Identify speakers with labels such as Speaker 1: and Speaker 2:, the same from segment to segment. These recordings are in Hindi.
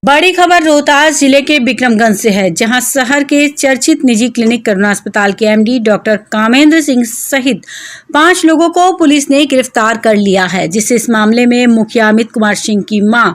Speaker 1: बड़ी खबर रोहतास जिले के बिक्रमगंज से है, जहां शहर के चर्चित निजी क्लिनिक करुणा अस्पताल के एमडी डॉक्टर कामेंद्र सिंह सहित 5 लोगों को पुलिस ने गिरफ्तार कर लिया है। जिससे इस मामले में मुखिया अमित कुमार सिंह की मां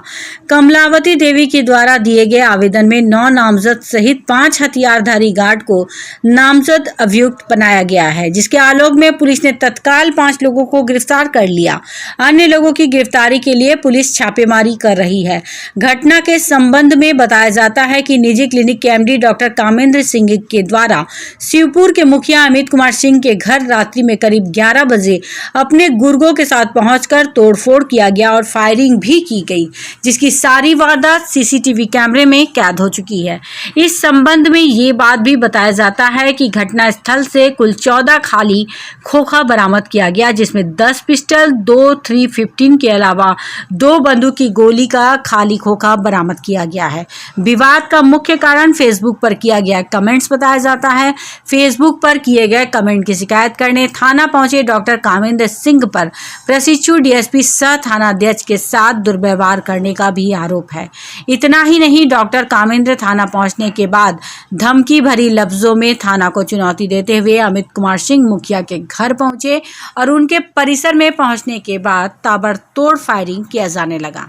Speaker 1: कमलावती देवी के द्वारा दिए गए आवेदन में 9 नामजद सहित 5 हथियारधारी गार्ड को नामजद अभियुक्त बनाया गया है। जिसके आलोक में पुलिस ने तत्काल 5 लोगों को गिरफ्तार कर लिया। अन्य लोगों की गिरफ्तारी के लिए पुलिस छापेमारी कर रही है। घटना के संबंध में बताया जाता है कि निजी क्लिनिक के एमडी डॉक्टर कामेंद्र सिंह के द्वारा शिवपुर के मुखिया अमित कुमार सिंह के घर रात्रि में करीब 11 बजे अपने गुर्गों के साथ पहुंचकर तोड़फोड़ किया गया और फायरिंग भी की गई, जिसकी सारी वारदात सीसीटीवी कैमरे में कैद हो चुकी है। इस संबंध में ये बात भी बताया जाता है कि घटना स्थल से कुल 14 खाली खोखा बरामद किया गया, जिसमें 10 पिस्टल, 2 315 के अलावा 2 बंदूक की गोली का खाली खोखा बरामद किया गया है। विवाद का मुख्य कारण फेसबुक पर किया गया कमेंट्स बताया जाता है। फेसबुक पर किए गए कमेंट की शिकायत करने थाना पहुंचे डॉक्टर कामेंद्र सिंह पर प्रशिक्षु डीएसपी सह थानाध्यक्ष के साथ दुर्व्यवहार करने का भी आरोप है। इतना ही नहीं, डॉक्टर कामेंद्र थाना पहुंचने के बाद धमकी भरी लफ्जों में थाना को चुनौती देते हुए अमित कुमार सिंह मुखिया के घर पहुंचे और उनके परिसर में पहुंचने के बाद ताबड़तोड़ फायरिंग किया जाने लगा।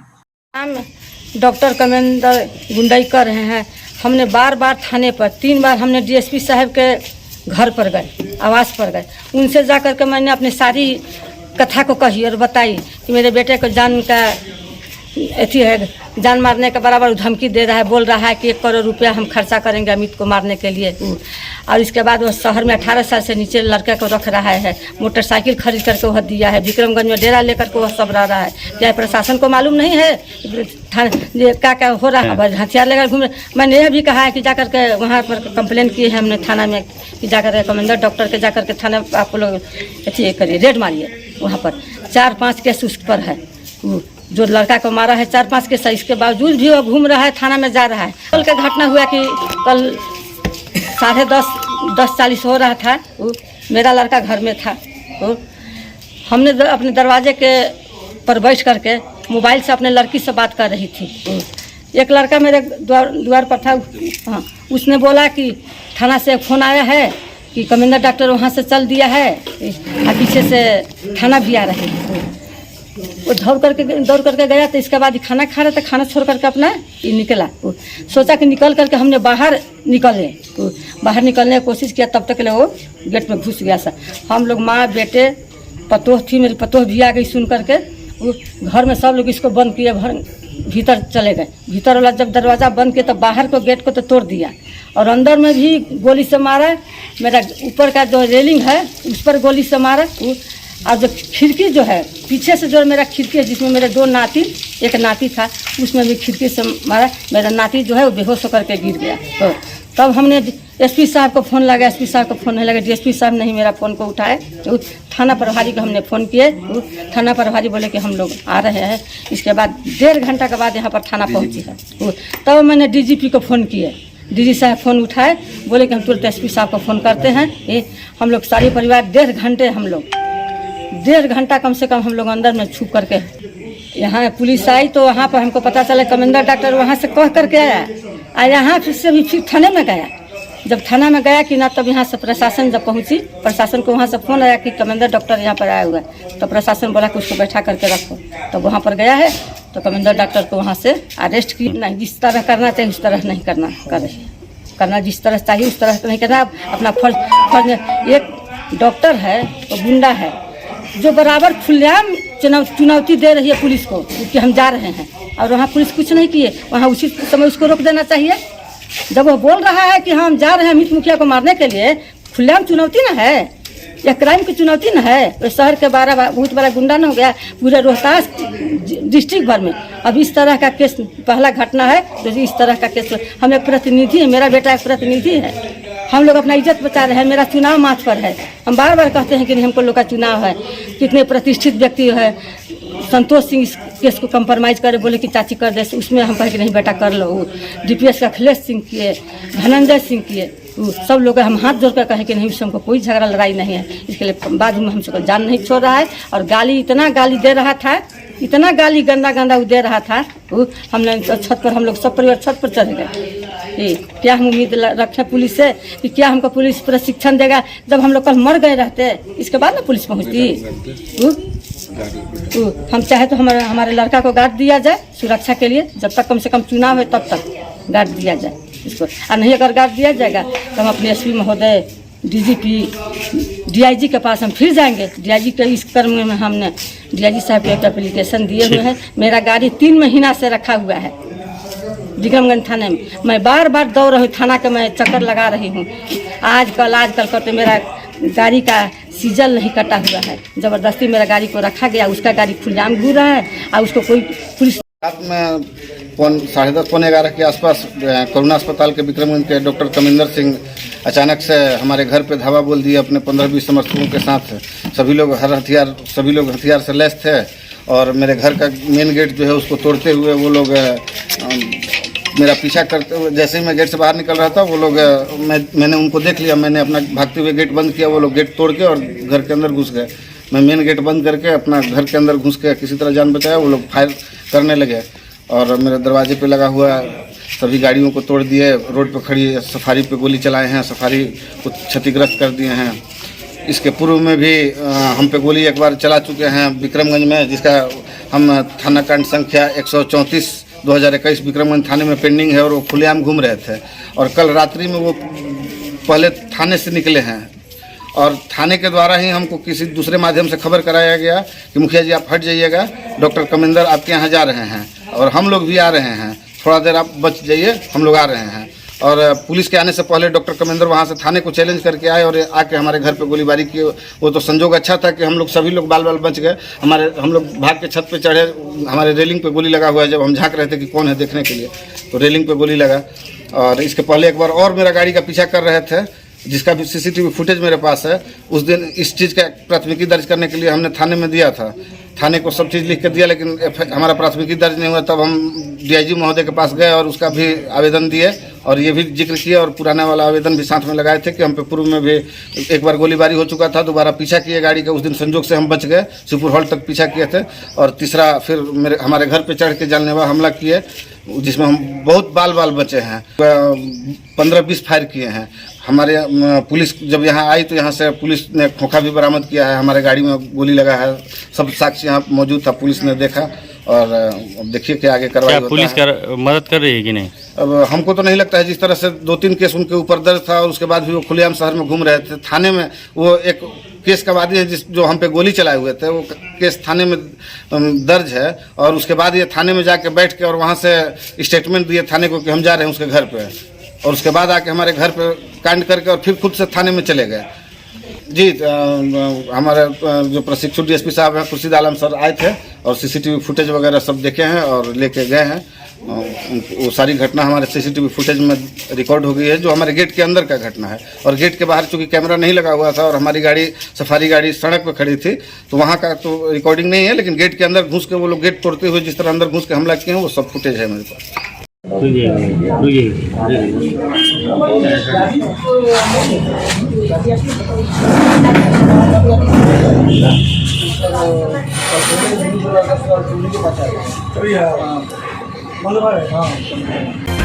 Speaker 2: डॉक्टर कामेंद्र गुंडाई कर रहे हैं। हमने बार बार थाने पर 3 बार हमने डीएसपी साहब के घर पर गए, आवास पर गए। उनसे जाकर के मैंने अपनी सारी कथा को कही और बताई कि मेरे बेटे को जान का अथी है, जान मारने के बराबर धमकी दे रहा है, बोल रहा है कि 1 करोड़ रुपया हम खर्चा करेंगे अमित को मारने के लिए। और इसके बाद वो शहर में 18 साल से नीचे लड़के को रख रहा है, मोटरसाइकिल खरीद करके वह दिया है, विक्रमगंज में डेरा लेकर के वह सब रह रहा है। क्या प्रशासन को मालूम नहीं है क्या क्या हो रहा है? हथियार लेकर घूम रहे। मैंने यह भी कहा है कि जाकर के वहाँ पर कंप्लेन की है हमने थाना में कि जाकर के कमेंडर डॉक्टर के जाकर के थाना आप लोग अथी करिए, रेड मारिए। वहाँ पर 4-5 केस उस पर है, जो लड़का को मारा है 4-5 केस है। इसके बावजूद भी वो घूम रहा है, थाना में जा रहा है। कल का घटना हुआ कि कल 10:30 हो रहा था, मेरा लड़का घर में था। हमने अपने दरवाजे के पर बैठ करके मोबाइल से अपने लड़की से बात कर रही थी। एक लड़का मेरे द्वार पर था। हाँ, उसने बोला कि थाना से फ़ोन आया है कि कमेंडर डॉक्टर वहाँ से चल दिया है, पीछे से थाना भी आ रहे हैं। वो दौड़ करके गया। तो इसके बाद खाना खा रहा था, खाना छोड़ करके अपना ये निकला। सोचा कि निकल करके हमने बाहर निकले, बाहर निकलने की कोशिश किया, तब तक ले वो गेट में घुस गया। सा हम लोग माँ बेटे पतोह थी, मेरी पतोह भी आ गई सुन करके। वो घर में सब लोग इसको बंद किए, भीतर चले गए। भीतर वाला जब दरवाज़ा बंद किया तो बाहर को गेट को तो तोड़ दिया और अंदर में भी गोली से मारा। मेरा ऊपर का जो रेलिंग है उस पर गोली से मारा। और जो खिड़की जो है पीछे से, जो मेरा खिड़की है जिसमें मेरे 2 नाती, एक नाती था, उसमें भी खिड़की से मारा। मेरा नाती जो है वो बेहोश होकर के गिर गया। तो तब हमने एसपी साहब को फ़ोन लगा, एसपी साहब को फ़ोन नहीं लगा, डीएसपी साहब नहीं मेरा फ़ोन को उठाए। तो थाना प्रभारी को हमने फ़ोन किए। थाना प्रभारी बोले कि हम लोग आ रहे हैं। इसके बाद 1.5 घंटा के बाद यहाँ पर थाना पहुँची है। तब मैंने डीजीपी को फ़ोन किए, डीजी साहब फ़ोन उठाए, बोले कि हम तुरंत एसपी साहब को फ़ोन करते हैं। हम लोग सारे परिवार 1.5 घंटे, हम लोग 1.5 घंटा कम से कम हम लोग अंदर में छुप करके यहाँ पुलिस आई। तो वहाँ पर हमको पता चला कमेंडर डॉक्टर वहाँ से कह करके आया और यहाँ फिर थाने में गया। जब थाना में गया कि ना, तब यहाँ से प्रशासन जब पहुँची, प्रशासन को वहाँ से फ़ोन आया कि कमेंडर डॉक्टर यहाँ पर आया हुआ है। तो प्रशासन बोला कि उसको बैठा करके रखो। तो वहाँ पर गया है तो कमेंडर डॉक्टर को वहाँ से अरेस्ट की। नहीं, जिस तरह करना चाहिए उस तरह नहीं करना जिस तरह चाहिए उस तरह नहीं करना। अपना फर्ज एक डॉक्टर है तो गुंडा है जो बराबर खुलेआम चुनौती दे रही है पुलिस को कि हम जा रहे हैं, और वहाँ पुलिस कुछ नहीं किए। वहाँ उचित समय उसको रोक देना चाहिए। जब वो बोल रहा है कि हम जा रहे हैं अमित मुखिया को मारने के लिए, खुलेआम चुनौती ना है, या क्राइम की चुनौती ना है। तो शहर के बहुत बड़ा गुंडा न हो गया पूरे रोहतास डिस्ट्रिक्ट भर में। अब इस तरह का केस पहला घटना है। तो इस तरह का केस, हम एक प्रतिनिधि हैं, मेरा बेटा एक प्रतिनिधि है। हम लोग अपना इज्जत बचा रहे हैं। मेरा चुनाव माथ पर है। हम बार बार कहते हैं कि नहीं, हमको लोग का चुनाव है। कितने प्रतिष्ठित व्यक्ति है, संतोष सिंह इस केस को कंप्रोमाइज़ करे, बोले कि चाची कर दे, उसमें हम कहे कि नहीं बेटा कर लो। डीपीएस का अखिलेश सिंह किए, धनंजय सिंह किए, सब लोग हम हाथ जोड़ कर कहे कि नहीं, उससे हमको कोई झगड़ा लड़ाई नहीं है। इसके लिए बाद में हमसे जान नहीं छोड़ रहा है। और गाली, इतना गाली दे रहा था, इतना गाली गंदा गंदा वो दे रहा था। हमने छत पर, हम लोग सब परिवार छत पर चढ़ गए। क्या हम उम्मीद रखें पुलिस से कि क्या हमको पुलिस प्रशिक्षण देगा? जब हम लोग कल मर गए रहते इसके बाद ना पुलिस पहुँचती। हम चाहे तो हमारे लड़का को गार्ड दिया जाए सुरक्षा के लिए, जब तक कम से कम चुनाव है तब तक गार्ड दिया जाए इसको। और नहीं अगर गार्ड दिया जाएगा तो हम अपने एसपी महोदय, डीजीपी, डीआईजी के पास हम फिर जाएंगे। डीआईजी के इस क्रम में हमने डीआईजी साहब को एक एप्लीकेशन दिए हुए हैं। मेरा गाड़ी 3 महीना से रखा हुआ है विक्रमगंज थाने में। मैं बार बार दौड़ रही हूँ थाना के, मैं चक्कर लगा रही हूँ। आज कल करते मेरा गाड़ी का सीजल नहीं कटा हुआ है। ज़बरदस्ती मेरा गाड़ी को रखा गया, उसका गाड़ी खुलेआम घूम रहा है और उसको कोई पुलिस।
Speaker 3: रात में 10:30 पौने 11 के आसपास करुणा अस्पताल के विक्रमगंज के डॉक्टर कमिंदर सिंह अचानक से हमारे घर पे धावा बोल दिए अपने 15-20 समर्थकों के साथ। सभी लोग हथियार से लैस थे और मेरे घर का मेन गेट जो है उसको तोड़ते हुए वो लोग मेरा पीछा करते हुए, जैसे ही मैं गेट से बाहर निकल रहा था वो लोग मैंने उनको देख लिया। मैंने अपना भागते हुए गेट बंद किया, वो लोग गेट तोड़ के और घर के अंदर घुस गए। मैं मेन गेट बंद करके अपना घर के अंदर घुस के किसी तरह जान बचाया। वो लोग फायर करने लगे और मेरे दरवाजे पे लगा हुआ सभी गाड़ियों को तोड़ दिए। रोड पे खड़ी सफारी पे गोली चलाए हैं, सफारी को क्षतिग्रस्त कर दिए हैं। इसके पूर्व में भी हम पे गोली एक बार चला चुके हैं विक्रमगंज में, जिसका हम थाना कांड संख्या 134/2021 विक्रमगंज थाने में पेंडिंग है और वो खुलेआम घूम रहे थे। और कल रात्रि में वो पहले थाने से निकले हैं और थाने के द्वारा ही हमको किसी दूसरे माध्यम से खबर कराया गया कि मुखिया जी आप हट जाइएगा, डॉक्टर कमिंदर आपके यहाँ जा रहे हैं और हम लोग भी आ रहे हैं, थोड़ा देर आप बच जाइए, हम लोग आ रहे हैं। और पुलिस के आने से पहले डॉक्टर कमिंदर वहाँ से थाने को चैलेंज करके आए और आके हमारे घर पे गोलीबारी की। वो तो संजोग अच्छा था कि हम लोग सभी लोग बाल बच गए। हम लोग भाग के छत पे चढ़े, हमारे रेलिंग पे गोली लगा हुआ है। जब हम झांक रहे थे कि कौन है देखने के लिए तो रेलिंग पे गोली लगा। और इसके पहले एक बार और मेरा गाड़ी का पीछा कर रहे थे, जिसका भी सीसीटीवी फुटेज मेरे पास है। उस दिन इस चीज़ का प्राथमिकी दर्ज करने के लिए हमने थाने में दिया था, थाने को सब चीज़ लिख के दिया, लेकिन हमारा प्राथमिकी दर्ज नहीं हुआ। तब हम डीआईजी महोदय के पास गए और उसका भी आवेदन दिए और ये भी जिक्र किया और पुराना वाला आवेदन भी साथ में लगाए थे कि हम पे पूर्व में भी एक बार गोलीबारी हो चुका था। दोबारा पीछा किए गाड़ी का, उस दिन संजोग से हम बच गए, शिवपुर हॉल तक पीछा किए थे। और तीसरा फिर हमारे घर पे चढ़ के जानलेवा हमला किए, जिसमें हम बहुत बाल बचे हैं। 15-20 फायर किए हैं। हमारे पुलिस जब यहाँ आई तो यहाँ से पुलिस ने खोखा भी बरामद किया है, हमारे गाड़ी में गोली लगा है, सब साक्ष्य यहाँ मौजूद था, पुलिस ने देखा। और अब देखिए कि आगे कार्रवाई होता है।
Speaker 4: पुलिस मदद कर रही है कि नहीं?
Speaker 3: अब हमको तो नहीं लगता है। जिस तरह से 2-3 केस उनके ऊपर दर्ज था और उसके बाद भी वो खुलेआम शहर में घूम रहे थे। थाने में वो एक केस का वादी है जो हम पे गोली चलाए हुए थे, वो केस थाने में दर्ज है। और उसके बाद ये थाने में जाके बैठ के और वहाँ से स्टेटमेंट दिए थाने को कि हम जा रहे हैं उसके घर पे, और उसके बाद आके हमारे घर पे कांड करके और फिर खुद से थाने में चले गए। जी, हमारे जो प्रशिक्षु डीएसपी साहब हैं खुर्शीद आलम सर आए थे और सीसीटीवी फुटेज वगैरह सब देखे हैं और लेके गए हैं। वो सारी घटना हमारे सीसीटीवी फुटेज में रिकॉर्ड हो गई है, जो हमारे गेट के अंदर का घटना है। और गेट के बाहर चूंकि कैमरा नहीं लगा हुआ था और हमारी गाड़ी सफारी गाड़ी सड़क पर खड़ी थी तो वहाँ का तो रिकॉर्डिंग नहीं है, लेकिन गेट के अंदर घुस के वो लोग गेट तोड़ते हुए जिस तरह अंदर घुस के हमला किए हैं वो सब फुटेज है मेरे पास।
Speaker 5: हाँ